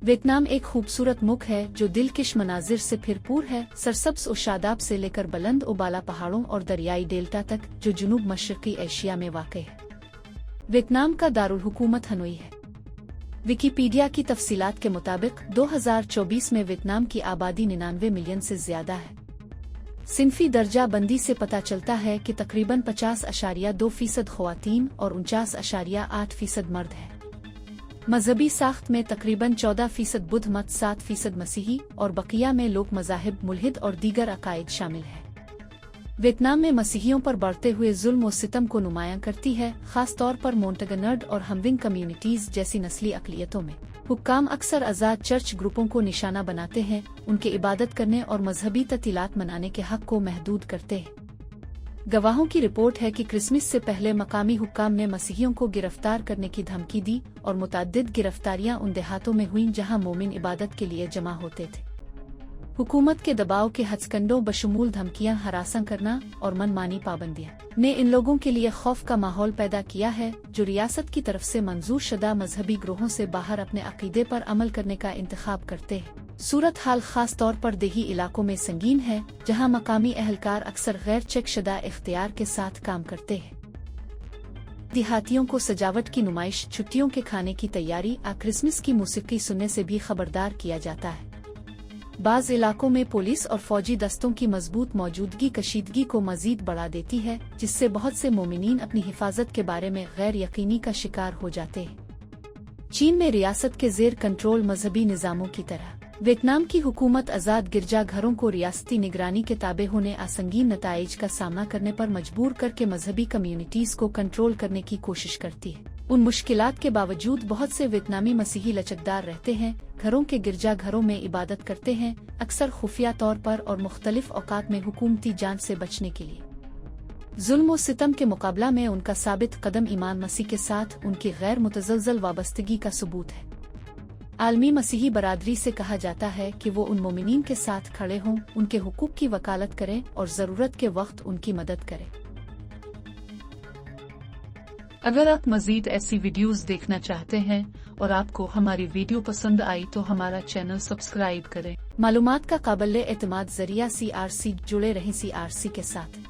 Vietnam एक खूबसूरत मुल्क है जो दिलकश मनाजिर से भरपूर है, सरसब्ज और शादाब से लेकर बुलंद और बाला पहाड़ों और दरियाई डेल्टा तक, जो जुनूब मशरकी एशिया में वाक़ है। वियतनाम का दारुल हुकूमत हनोई है। विकिपीडिया की तफसीलात के मुताबिक 2024 में वियतनाम की आबादी 99 मिलियन से ज्यादा है। सिंफी दर्जा बंदी से पता चलता है कि तकरीबन 50.2% ख़वातीन और 49.8% मर्द है। मजहबी साख्त में तकरीबन 14% बुद्ध मत, 7% मसीही और बकिया में लोक मज़ाहिब, मुल्हिद और दीगर अकायद शामिल है। वियतनाम में मसीहियों पर बढ़ते हुए जुल्म और सितम को नुमायां करती है, खास तौर पर मोंटेगनर्ड और हमविंग कम्युनिटीज जैसी नस्ली अक़लियतों में। हुक्काम अक्सर आज़ाद चर्च ग्रुपों को निशाना बनाते हैं, उनके इबादत करने और मजहबी ततीलात मनाने के हक को महदूद करते हैं। गवाहों की रिपोर्ट है कि क्रिसमस से पहले मकामी हुक्काम ने मसीहियों को गिरफ्तार करने की धमकी दी और मुतअद्दिद गिरफ्तारियां उन देहातों में हुईं जहां मोमिन इबादत के लिए जमा होते थे। हुकूमत के दबाव के हथकंडों बशमूल धमकियां, हरासा करना और मनमानी पाबंदियां ने इन लोगों के लिए खौफ का माहौल पैदा किया है, जो रियासत की तरफ से मंजूर शुदा मजहबी ग्रोहों से बाहर अपने अकीदे पर अमल करने का इंतखाब करते हैं। सूरत हाल खास तौर पर देही इलाकों में संगीन है, जहां मकामी अहलकार अक्सर गैर चेक शुदा इख्तियार के साथ काम करते हैं। देहातियों को सजावट की नुमाइश, छुट्टियों के खाने की तैयारी और क्रिसमस की मौसीकी सुनने से भी खबरदार किया जाता है। बाज़ इलाकों में पुलिस और फौजी दस्तों की मजबूत मौजूदगी कशीदगी को मजीद बढ़ा देती है, जिससे बहुत से मोमिनीन अपनी हिफाजत के बारे में गैर यकीनी का शिकार हो जाते हैं। चीन में रियासत के जेर कंट्रोल मजहबी निज़ामों की तरह वियतनाम की हुकूमत आज़ाद गिरजाघरों को रियासती निगरानी के ताबे होने और संगीन नताइज का सामना करने पर मजबूर करके मजहबी कम्युनिटीज को कंट्रोल करने की कोशिश करती है। उन मुश्किलात के बावजूद बहुत से वियतनामी मसीही लचकदार रहते हैं, घरों के गिरजाघरों में इबादत करते हैं, अक्सर खुफिया तौर पर और मुख्तलिफ औकात में हुकूमती जांच से बचने के लिए। जुल्म और सितम के मुकाबला में उनका साबित कदम ईमान मसीह के साथ उनकी गैर मुतज़लज़ल वाबस्तगी का सबूत है। आलमी मसीही बरादरी से कहा जाता है कि वो उन मोमिनीन के साथ खड़े हों, उनके हुकूक की वकालत करें और ज़रूरत के वक्त उनकी मदद करें। अगर आप मजीद ऐसी वीडियोस देखना चाहते हैं और आपको हमारी वीडियो पसंद आई तो हमारा चैनल सब्सक्राइब करें। मालूमात का काबिल एतमाद जरिया CRC जुड़े रहें CRC के साथ।